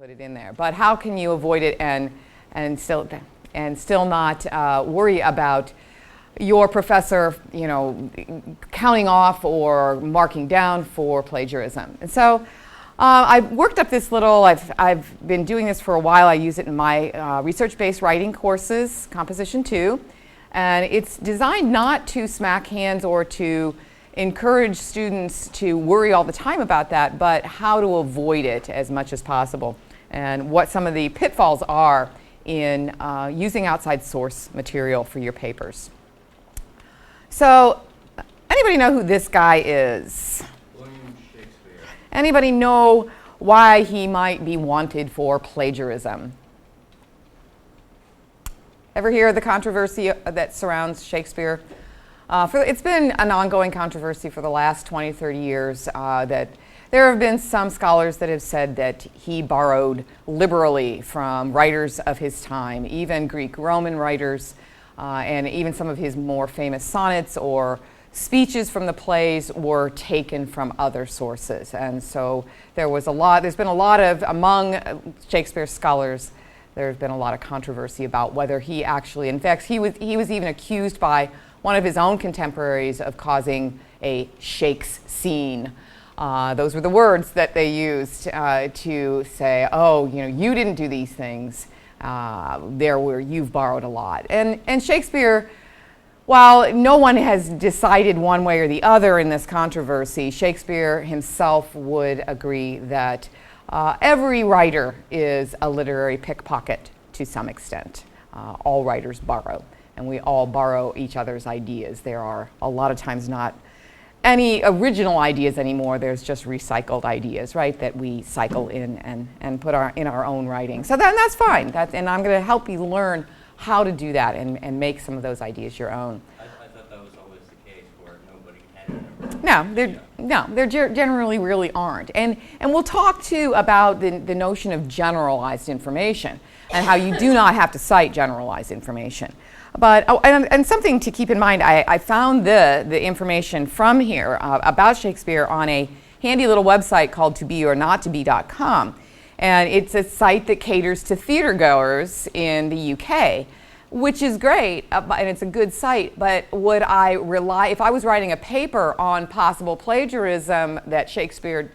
put it in there. But how can you avoid it and still not worry about your professor, counting off or marking down for plagiarism? And so I worked up this little. I've been doing this for a while. I use it in my research-based writing courses, Composition 2, and it's designed not to smack hands or to encourage students to worry all the time about that, but how to avoid it as much as possible, and what some of the pitfalls are in using outside source material for your papers. So, anybody know who this guy is? William Shakespeare. Anybody know why he might be wanted for plagiarism? Ever hear of the controversy that surrounds Shakespeare? It's been an ongoing controversy for the last 20, 30 years that there have been some scholars that have said that he borrowed liberally from writers of his time, even Greek Roman writers, and even some of his more famous sonnets or speeches from the plays were taken from other sources. And so there's been a lot of, among Shakespeare scholars, there's been a lot of controversy about whether he actually, in fact, he was even accused by one of his own contemporaries of causing a Shakes scene. Those were the words that they used to say, oh, you didn't do these things. You've borrowed a lot. And Shakespeare, while no one has decided one way or the other in this controversy, Shakespeare himself would agree that every writer is a literary pickpocket to some extent. All writers borrow, and we all borrow each other's ideas. There are a lot of times not any original ideas anymore. There's just recycled ideas, right, that we cycle in and put in our own writing. So that's fine. And I'm going to help you learn how to do that and make some of those ideas your own. I thought that was always the case where nobody had it. There generally really aren't. And we'll talk too about the notion of generalized information and how you do not have to cite generalized information. But and something to keep in mind, I found the information from here about Shakespeare on a handy little website called tobeornottobe.com. And it's a site that caters to theater goers in the UK, which is great, and it's a good site. But would I rely, if I was writing a paper on possible plagiarism that Shakespeare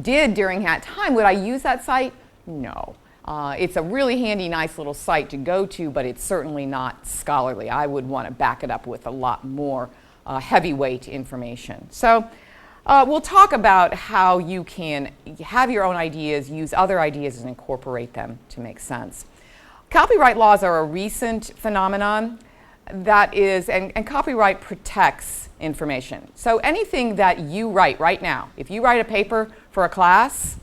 did during that time, would I use that site? No. It's a really handy, nice little site to go to, but it's certainly not scholarly. I would want to back it up with a lot more heavyweight information. So we'll talk about how you can have your own ideas, use other ideas, and incorporate them to make sense. Copyright laws are a recent phenomenon that is, and copyright protects information. So anything that you write right now, if you write a paper for a class,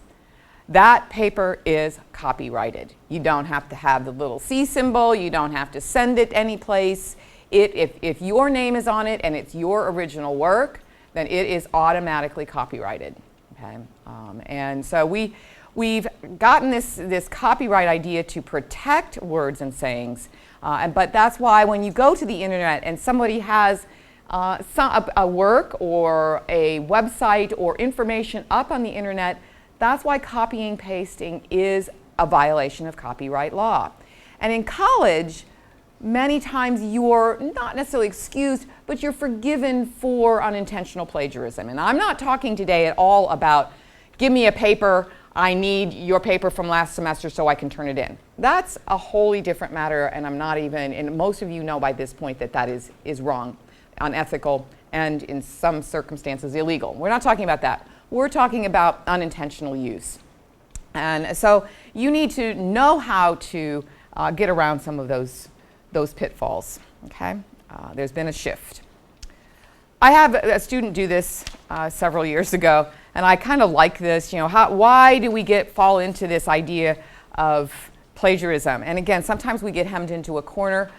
that paper is copyrighted. You don't have to have the little C symbol. You don't have to send it any place. If your name is on it and it's your original work, then it is automatically copyrighted. Okay? And so we've gotten this copyright idea to protect words and sayings. But that's why when you go to the internet and somebody has a work or a website or information up on the internet, that's why copying, pasting is a violation of copyright law. And in college, many times you're not necessarily excused, but you're forgiven for unintentional plagiarism. And I'm not talking today at all about, give me a paper, I need your paper from last semester so I can turn it in. That's a wholly different matter, and I'm not even, and most of you know by this point that is wrong, unethical, and in some circumstances illegal. We're not talking about that. We're talking about unintentional use. And so you need to know how to get around some of those pitfalls, okay? There's been a shift. I had a student do this several years ago, and I kind of like this, why do we fall into this idea of plagiarism? And again, sometimes we get hemmed into a corner.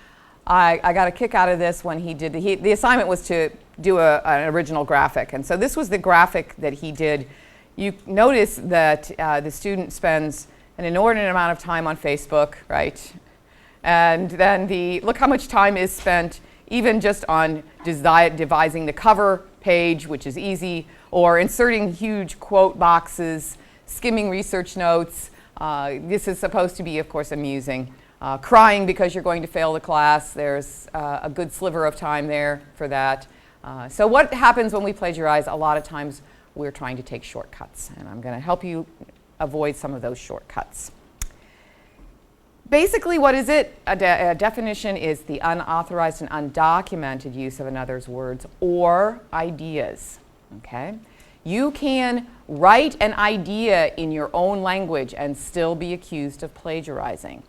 I got a kick out of this when he did, the assignment was to do an original graphic. And so this was the graphic that he did. You notice that the student spends an inordinate amount of time on Facebook, right? And then look how much time is spent even just on devising the cover page, which is easy, or inserting huge quote boxes, skimming research notes, This is supposed to be, of course, amusing. Crying because you're going to fail the class, there's a good sliver of time there for that. So what happens when we plagiarize? A lot of times we're trying to take shortcuts, and I'm going to help you avoid some of those shortcuts. Basically, what is it? A definition is the unauthorized and undocumented use of another's words or ideas. Okay? You can write an idea in your own language and still be accused of plagiarizing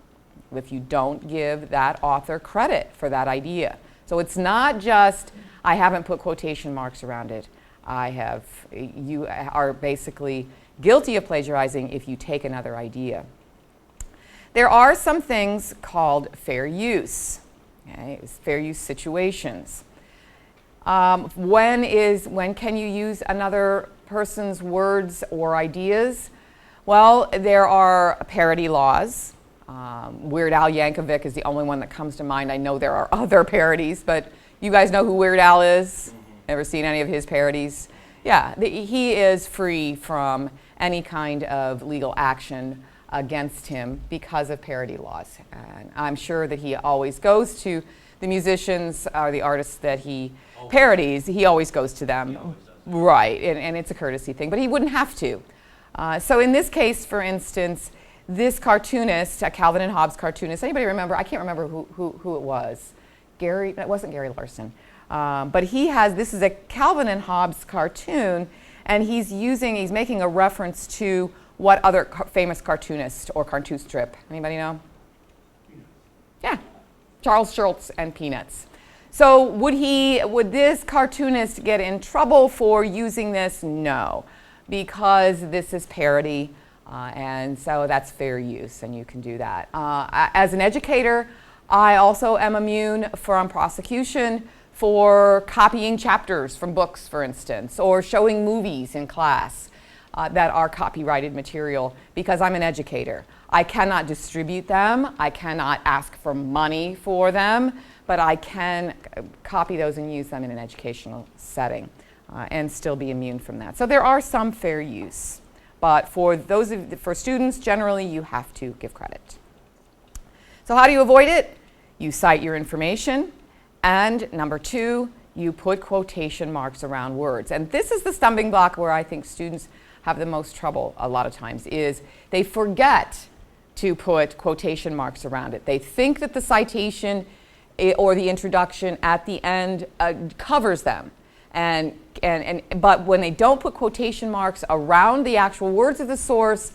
if you don't give that author credit for that idea. So it's not just, I haven't put quotation marks around it. You are basically guilty of plagiarizing if you take another idea. There are some things called fair use, okay? Fair use situations. When can you use another person's words or ideas? Well, there are parody laws. Weird Al Yankovic is the only one that comes to mind. I know there are other parodies, but you guys know who Weird Al is? Ever seen any of his parodies? Yeah, he is free from any kind of legal action against him because of parody laws. And I'm sure that he always goes to the musicians or the artists that he parodies. He always goes to them. Right, and it's a courtesy thing, but he wouldn't have to. So in this case, for instance, this cartoonist, a Calvin and Hobbes cartoonist, anybody remember? I can't remember who it was. It wasn't Gary Larson. But this is a Calvin and Hobbes cartoon, and he's making a reference to what other famous cartoonist or cartoon strip? Anybody know? Yeah, Charles Schulz and Peanuts. So would this cartoonist get in trouble for using this? No, because this is parody, and so that's fair use, and you can do that. As an educator, I also am immune from prosecution for copying chapters from books, for instance, or showing movies in class that are copyrighted material, because I'm an educator. I cannot distribute them, I cannot ask for money for them, but I can copy those and use them in an educational setting and still be immune from that. So there are some fair use, but for students, generally you have to give credit. So how do you avoid it? You cite your information, and number two, you put quotation marks around words. And this is the stumbling block where I think students have the most trouble a lot of times, is they forget to put quotation marks around it. They think that the citation or the introduction at the end covers them. But when they don't put quotation marks around the actual words of the source,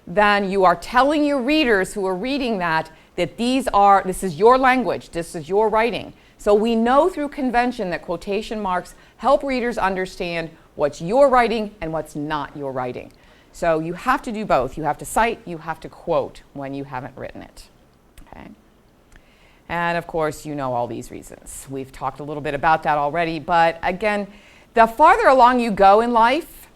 then you are telling your readers who are reading that this is your language, this is your writing. So we know through convention that quotation marks help readers understand what's your writing and what's not your writing. So you have to do both. You have to cite, you have to quote when you haven't written it. Okay? And of course, you know all these reasons. We've talked a little bit about that already, but again, the farther along you go in life,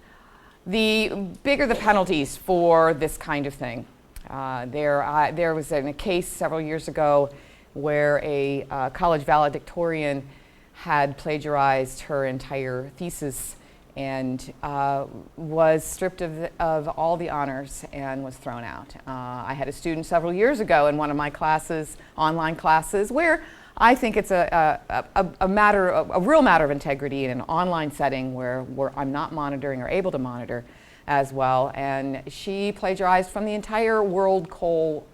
the bigger the penalties for this kind of thing. There was a case several years ago where a college valedictorian had plagiarized her entire thesis and was stripped of all the honors and was thrown out. I had a student several years ago in one of my classes, online classes, where I think it's a real matter of integrity in an online setting where I'm not monitoring or able to monitor as well. And she plagiarized from the entire World Coal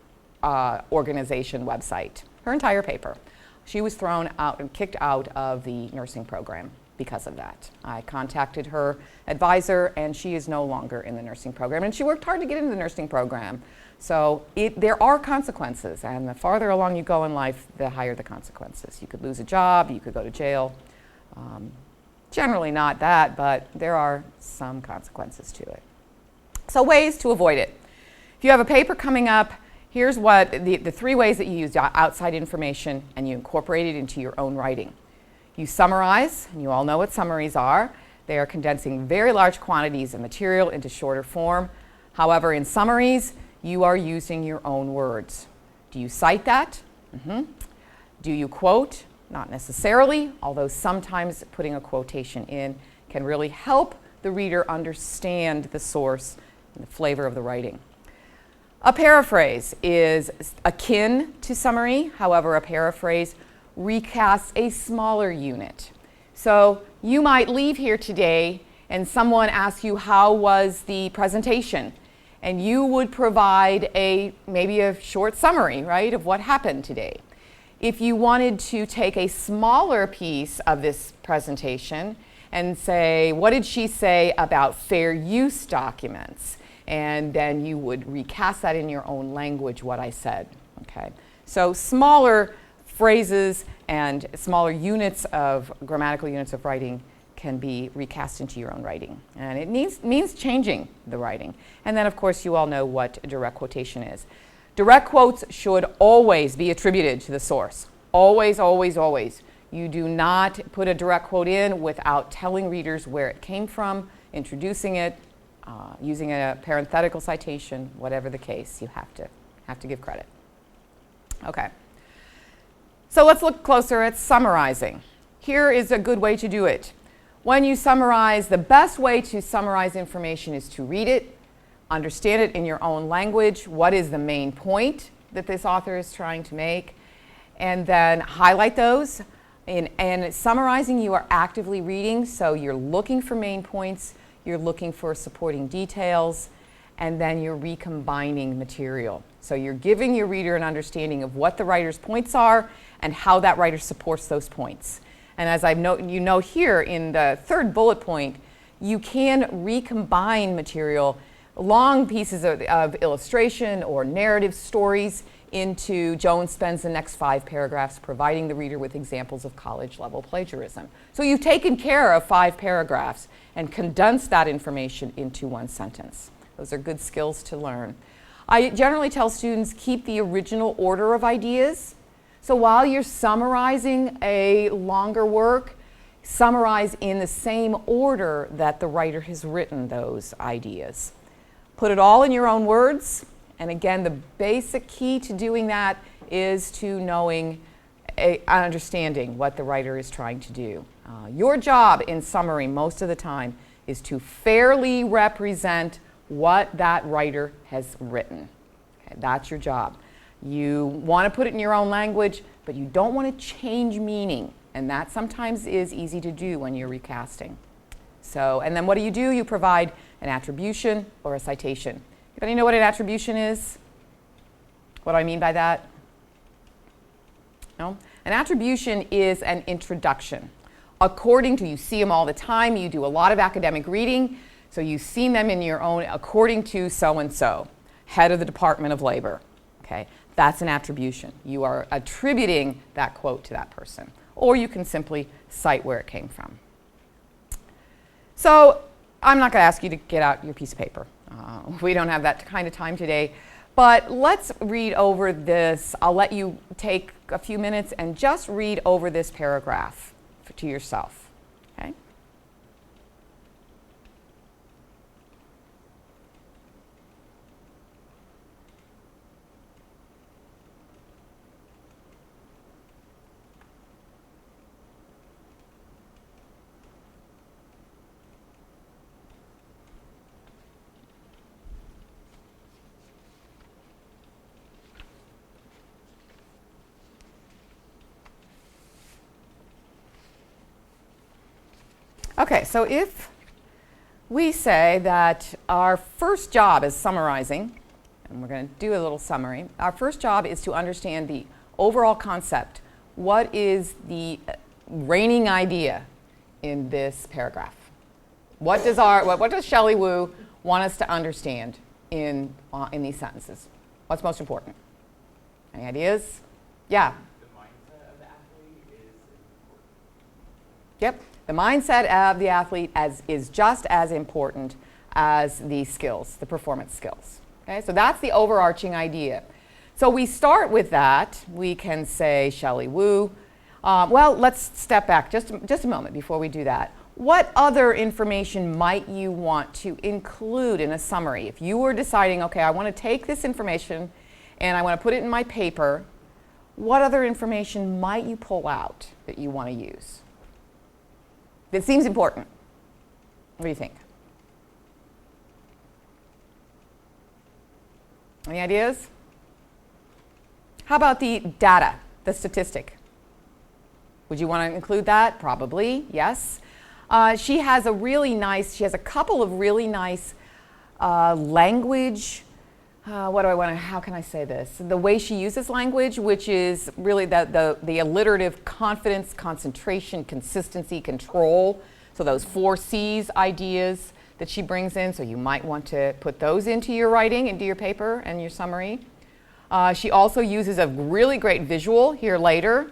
Organization website, her entire paper. She was thrown out and kicked out of the nursing program because of that. I contacted her advisor, and she is no longer in the nursing program. And she worked hard to get into the nursing program. So there are consequences, and the farther along you go in life, the higher the consequences. You could lose a job, you could go to jail. Generally not that, but there are some consequences to it. So ways to avoid it. If you have a paper coming up, here's what the three ways that you use outside information and you incorporate it into your own writing. You summarize, and you all know what summaries are. They are condensing very large quantities of material into shorter form. However, in summaries, you are using your own words. Do you cite that? Mm-hmm. Do you quote? Not necessarily, although sometimes putting a quotation in can really help the reader understand the source and the flavor of the writing. A paraphrase is akin to summary. However, a paraphrase recasts a smaller unit. So you might leave here today and someone asks you, how was the presentation? And you would provide maybe a short summary, right, of what happened today. If you wanted to take a smaller piece of this presentation and say, what did she say about fair use documents? And then you would recast that in your own language, what I said. Okay. So smaller phrases and smaller units of grammatical units of writing can be recast into your own writing. And it means changing the writing. And then, of course, you all know what direct quotation is. Direct quotes should always be attributed to the source. Always, always, always. You do not put a direct quote in without telling readers where it came from, introducing it, using a parenthetical citation, whatever the case. You have to give credit. Okay. So let's look closer at summarizing. Here is a good way to do it. When you summarize, the best way to summarize information is to read it, understand it in your own language. What is the main point that this author is trying to make? And then highlight those. And summarizing, you are actively reading, so you're looking for main points, you're looking for supporting details, and then you're recombining material. So you're giving your reader an understanding of what the writer's points are and how that writer supports those points. And as you know here in the third bullet point, you can recombine material, long pieces of illustration or narrative stories into Joan spends the next 5 paragraphs providing the reader with examples of college-level plagiarism. So you've taken care of 5 paragraphs and condensed that information into 1 sentence. Those are good skills to learn. I generally tell students, keep the original order of ideas. So while you're summarizing a longer work, summarize in the same order that the writer has written those ideas. Put it all in your own words. And again, the basic key to doing that is to knowing, understanding what the writer is trying to do. Your job in summary most of the time is to fairly represent what that writer has written. Okay, that's your job. You want to put it in your own language, but you don't want to change meaning. And that sometimes is easy to do when you're recasting. So, and then what do? You provide an attribution or a citation. Anybody know what an attribution is? What do I mean by that? No? An attribution is an introduction. According to, you see them all the time, you do a lot of academic reading, so you've seen them in your own, according to so-and-so, head of the Department of Labor. Okay? That's an attribution. You are attributing that quote to that person. Or you can simply cite where it came from. So I'm not going to ask you to get out your piece of paper. We don't have that kind of time today. But let's read over this. I'll let you take a few minutes and just read over this paragraph to yourself. Okay? Okay, so if we say that our first job is summarizing, and we're going to do a little summary, our first job is to understand the overall concept. What is the reigning idea in this paragraph? What does Shelley Wu want us to understand in these sentences? What's most important? Any ideas? Yeah? The mindset of the athlete is important. Yep. The mindset of the athlete is just as important as the skills, the performance skills. Okay? So that's the overarching idea. So we start with that. We can say Shelley Wu. Well, let's step back just a moment before we do that. What other information might you want to include in a summary? If you were deciding, okay, I want to take this information and I want to put it in my paper, what other information might you pull out that you want to use? That seems important. What do you think? Any ideas? How about the data, the statistic? Would you want to include that? Probably, yes. She has a couple of really nice language, how can I say this? The way she uses language, which is really the alliterative confidence, concentration, consistency, control. So those 4 C's ideas that she brings in, so you might want to put those into your writing, into your paper and your summary. She also uses a really great visual here later.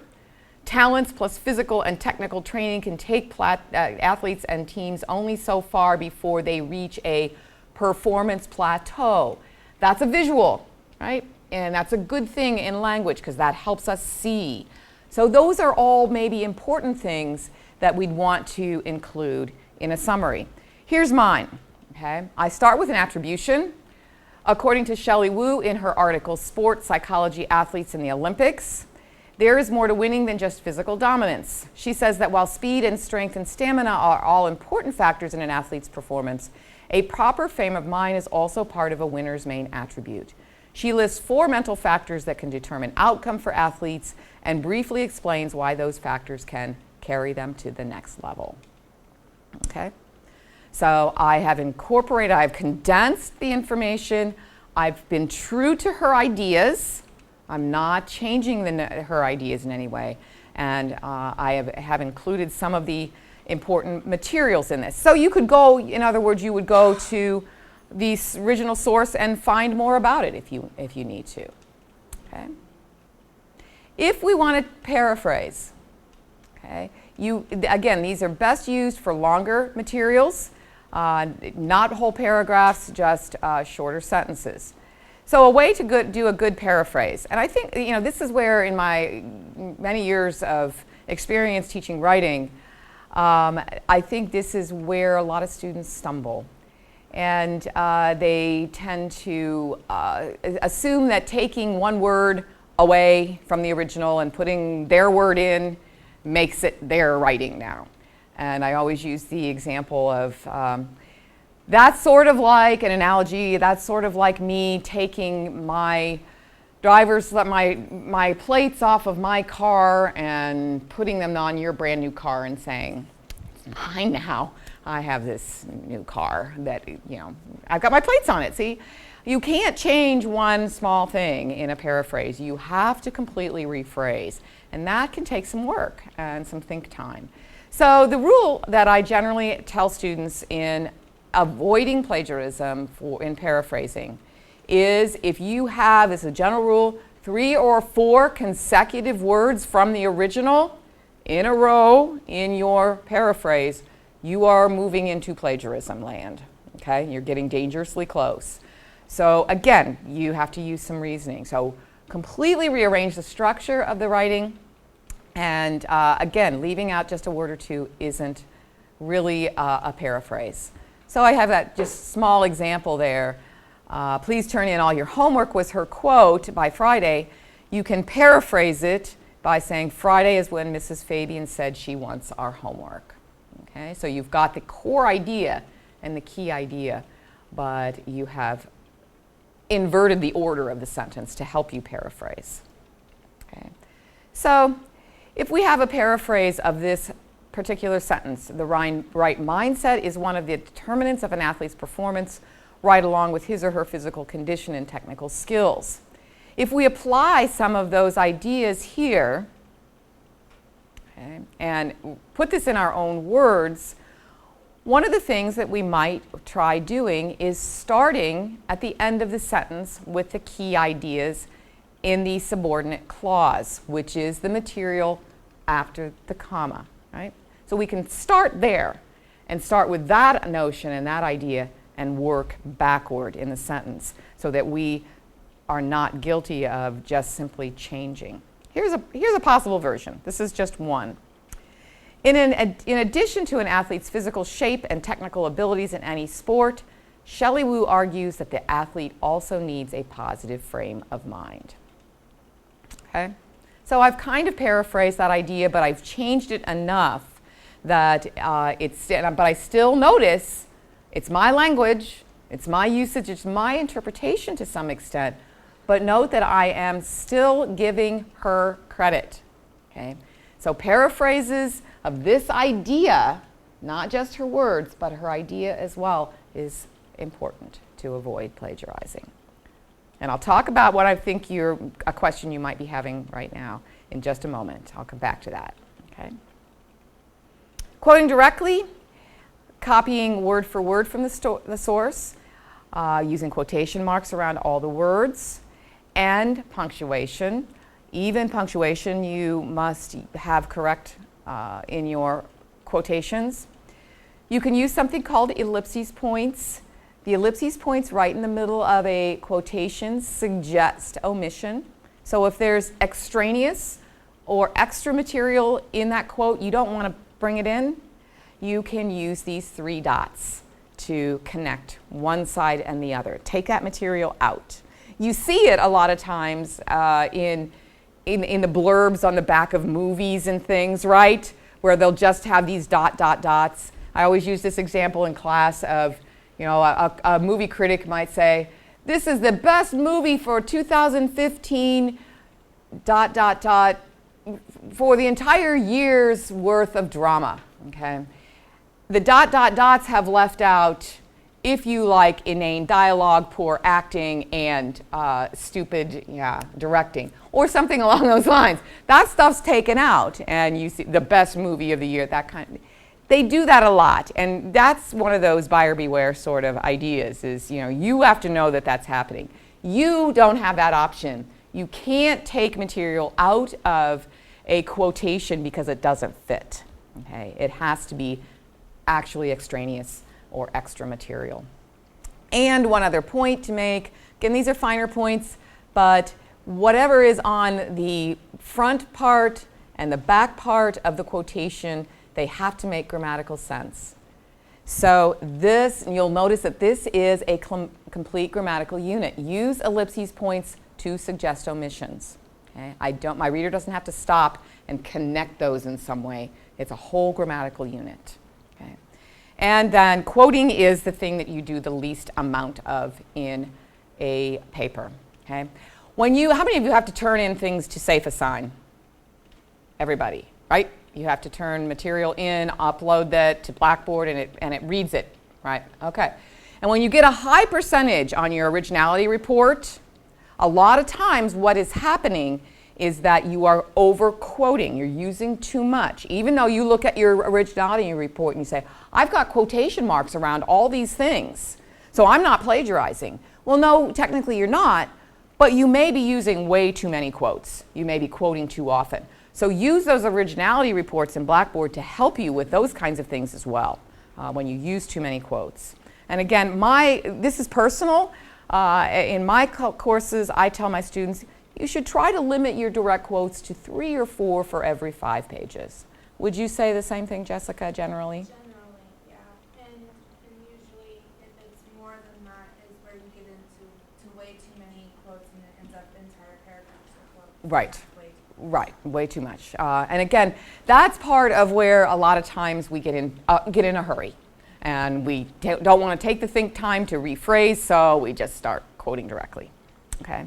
Talents plus physical and technical training can take athletes and teams only so far before they reach a performance plateau. That's a visual, right? And that's a good thing in language because that helps us see. So those are all maybe important things that we'd want to include in a summary. Here's mine, okay? I start with an attribution. According to Shelley Wu in her article, Sport Psychology Athletes in the Olympics, there is more to winning than just physical dominance. She says that while speed and strength and stamina are all important factors in an athlete's performance, a proper frame of mind is also part of a winner's main attribute. She lists 4 mental factors that can determine outcome for athletes and briefly explains why those factors can carry them to the next level. Okay? So I've condensed the information. I've been true to her ideas. I'm not changing her ideas in any way. And I have included some of the important materials in this. So you could go, in other words, you would go to the original source and find more about it if you need to. Okay? If we want to paraphrase, okay, again, these are best used for longer materials, not whole paragraphs, just shorter sentences. So a way to do a good paraphrase, and I think this is where in my many years of experience teaching writing, I think this is where a lot of students stumble. And they tend to assume that taking one word away from the original and putting their word in makes it their writing now. And I always use the example of that's sort of like an analogy, that's sort of like me taking my my plates off of my car and putting them on your brand new car and saying, it's mine now. I have this new car that, I've got my plates on it. See, you can't change one small thing in a paraphrase. You have to completely rephrase. And that can take some work and some think time. So the rule that I generally tell students in avoiding plagiarism in paraphrasing is if you have, as a general rule, 3 or 4 consecutive words from the original in a row in your paraphrase, you are moving into plagiarism land, okay? You're getting dangerously close. So again, you have to use some reasoning. So completely rearrange the structure of the writing, and again, leaving out just a word or two isn't really a paraphrase. So I have that just small example there. Please turn in all your homework was her quote by Friday. You can paraphrase it by saying, Friday is when Mrs. Fabian said she wants our homework. Okay, so you've got the core idea and the key idea, but you have inverted the order of the sentence to help you paraphrase. Okay, so if we have a paraphrase of this particular sentence, the right mindset is one of the determinants of an athlete's performance, right along with his or her physical condition and technical skills. If we apply some of those ideas here, okay, and put this in our own words, one of the things that we might try doing is starting at the end of the sentence with the key ideas in the subordinate clause, which is the material after the comma, right? So we can start there and start with that notion and that idea and work backward in the sentence so that we are not guilty of just simply changing. Here's a possible version. This is just one. In addition to an athlete's physical shape and technical abilities in any sport, Shelley Wu argues that the athlete also needs a positive frame of mind. Okay? So I've kind of paraphrased that idea, but I've changed it enough that but I still notice it's my language, It's my usage, it's my interpretation to some extent. But note that I am still giving her credit. Okay? So paraphrases of this idea, not just her words, but her idea as well, is important to avoid plagiarizing. And I'll talk about what I think a question you might be having right now in just a moment. I'll come back to that. Okay? Quoting directly, copying word for word from the source, using quotation marks around all the words, and punctuation. Even punctuation you must have correct in your quotations. You can use something called ellipses points. The ellipses points right in the middle of a quotation suggest omission. So if there's extraneous or extra material in that quote, you don't want to bring it in, you can use these 3 dots to connect one side and the other. Take that material out. You see it a lot of times in the blurbs on the back of movies and things, right? Where they'll just have these dots. I always use this example in class of, you know, a movie critic might say, this is the best movie for 2015, for the entire year's worth of drama, okay? The dots have left out, if you like, inane dialogue, poor acting, and stupid directing, or something along those lines. That stuff's taken out, and you see the best movie of the year, that kind of. They do that a lot, and that's one of those buyer beware sort of ideas, is, you know, you have to know that that's happening. You don't have that option. You can't take material out of a quotation because it doesn't fit, okay? It has to be actually extraneous or extra material. And one other point to make, again, these are finer points, but whatever is on the front part and the back part of the quotation, they have to make grammatical sense. So this, you'll notice that this is a complete grammatical unit. Use ellipses points to suggest omissions. Okay? My reader doesn't have to stop and connect those in some way. It's a whole grammatical unit. Okay? And then quoting is the thing that you do the least amount of in a paper. Okay? How many of you have to turn in things to Safe Assign? Everybody, right? You have to turn material in, upload that to Blackboard, and it reads it, right? Okay. And when you get a high percentage on your originality report, a lot of times what is happening is that you are over-quoting. You're using too much. Even though you look at your originality report and you say, I've got quotation marks around all these things, so I'm not plagiarizing. Well, no, technically you're not, but you may be using way too many quotes. You may be quoting too often. So use those originality reports in Blackboard to help you with those kinds of things as well, when you use too many quotes. And again, this is personal. In my courses, I tell my students, you should try to limit your direct quotes to 3 or 4 for every 5 pages. Would you say the same thing, Jessica, generally? Generally, yeah. And usually, if it's more than that, is where you get into way too many quotes and it ends up entire paragraphs of quotes. Right. Right, way too much. And again, that's part of where a lot of times we get in a hurry. And we don't want to take the time to rephrase, so we just start quoting directly. Okay.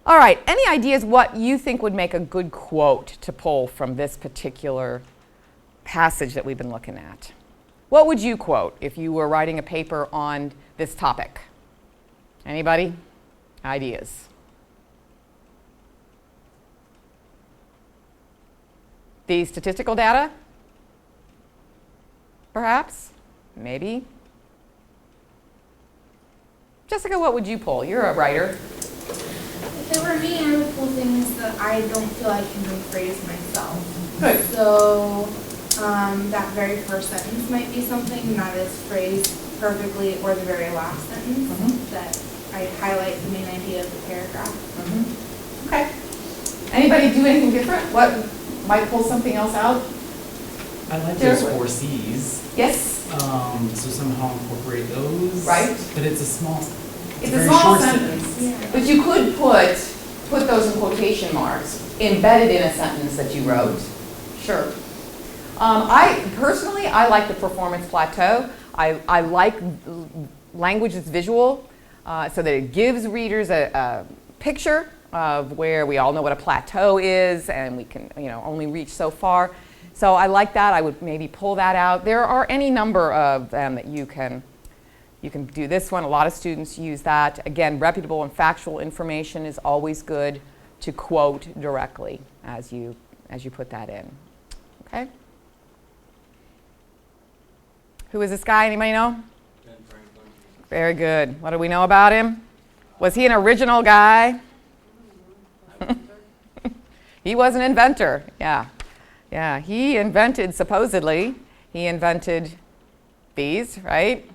All right, any ideas what you think would make a good quote to pull from this particular passage that we've been looking at? What would you quote if you were writing a paper on this topic? Anybody? Ideas? The statistical data? Perhaps? Maybe? Jessica, what would you pull? You're a writer. If it were me, I would pull things that I don't feel I can rephrase myself. Good. So that very first sentence might be something that is phrased perfectly, or the very last sentence that I highlight the main idea of the paragraph. Okay. Anybody do anything different? What might pull something else out? I like those 4 C's. Yes. So somehow incorporate those. Right. But it's a small. It's a very small short sentence. Yeah. But you could put those in quotation marks embedded in a sentence that you wrote. Sure. I like the performance plateau. I like language that's visual, so that it gives readers a picture of where we all know what a plateau is, and we can only reach so far. So I like that. I would maybe pull that out. There are any number of them that you can do this one. A lot of students use that. Again, reputable and factual information is always good to quote directly as you put that in. Okay? Who is this guy? Anybody know? Ben Franklin. Very good. What do we know about him? Was he an original guy? He was an inventor. Yeah. Yeah, he invented, supposedly, he invented these, right?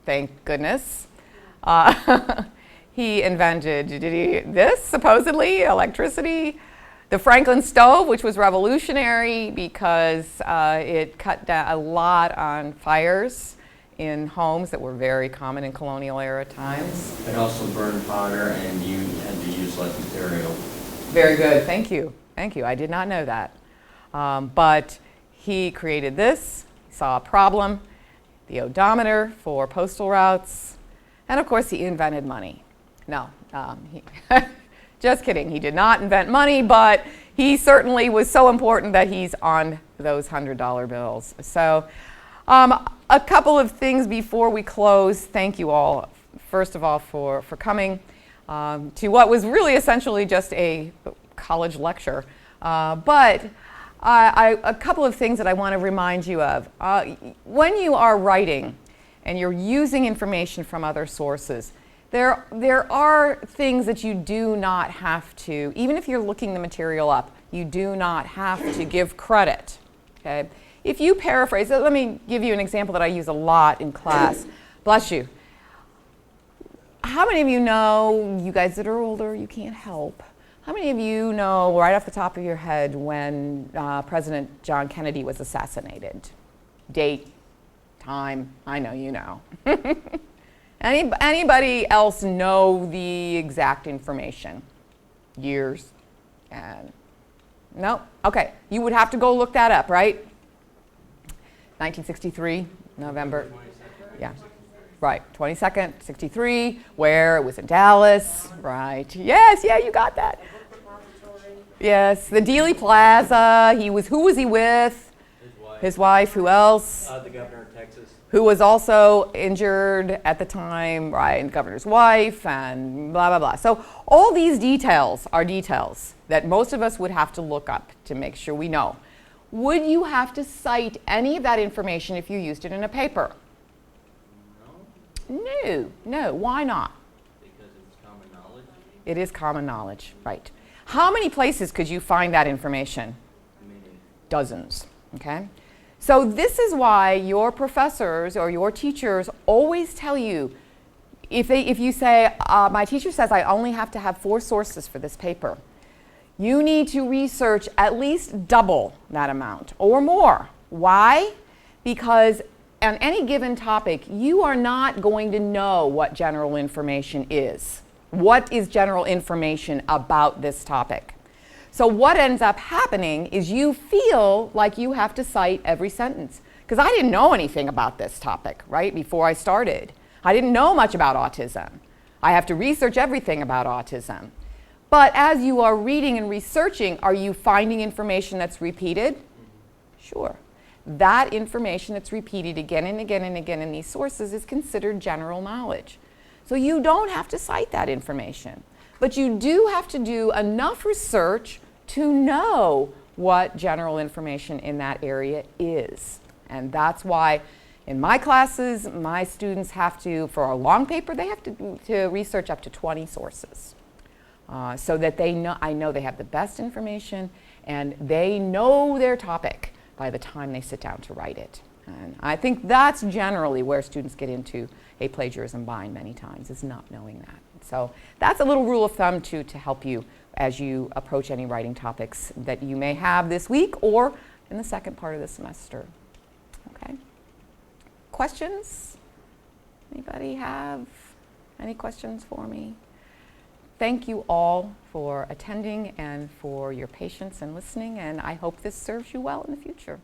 Thank goodness. He invented, this, supposedly, electricity. The Franklin stove, which was revolutionary because it cut down a lot on fires in homes that were very common in colonial era times. It also burned hotter, and you had to use less material. Very good, thank you. Thank you, I did not know that. But he created this, saw a problem, the odometer for postal routes, and of course he invented money. No, just kidding, he did not invent money, but he certainly was so important that he's on those $100 bills. So a couple of things before we close. Thank you all, first of all, for coming to what was really essentially just a college lecture. But a couple of things that I want to remind you of. When you are writing and you're using information from other sources, there are things that you do not have to, even if you're looking the material up, you do not have to give credit. Okay? If you paraphrase, let me give you an example that I use a lot in class. Bless you. How many of you know, you guys that are older, you can't help, how many of you know right off the top of your head when President John Kennedy was assassinated? Date, time, I know you know. Anybody else know the exact information? Years? And no? Okay, you would have to go look that up, right? 1963, November. Yeah. Right, 22nd, 63, where? It was in Dallas, right. Yes, yeah, you got that. Yes, the Dealey Plaza, who was he with? His wife, who else? The governor of Texas. Who was also injured at the time, right, and the governor's wife, and blah, blah, blah. So all these details are details that most of us would have to look up to make sure we know. Would you have to cite any of that information if you used it in a paper? No, why not? Because it's common knowledge. It is common knowledge, right. How many places could you find that information? Many. Dozens, okay? So this is why your professors or your teachers always tell you, if you say, my teacher says I only have to have 4 sources for this paper, you need to research at least double that amount or more. Why? Because on any given topic, you are not going to know what general information is. What is general information about this topic? So what ends up happening is you feel like you have to cite every sentence. Because I didn't know anything about this topic, right, before I started. I didn't know much about autism. I have to research everything about autism. But as you are reading and researching, are you finding information that's repeated? Sure. That information that's repeated again and again and again in these sources is considered general knowledge. So you don't have to cite that information, but you do have to do enough research to know what general information in that area is. And that's why in my classes, my students have to, for a long paper, they have to research up to 20 sources so that they know, I know they have the best information and they know their topic by the time they sit down to write it. And I think that's generally where students get into a plagiarism bind many times, is not knowing that. So that's a little rule of thumb to help you as you approach any writing topics that you may have this week or in the second part of the semester. Okay? Questions? Anybody have any questions for me? Thank you all for attending and for your patience and listening, and I hope this serves you well in the future.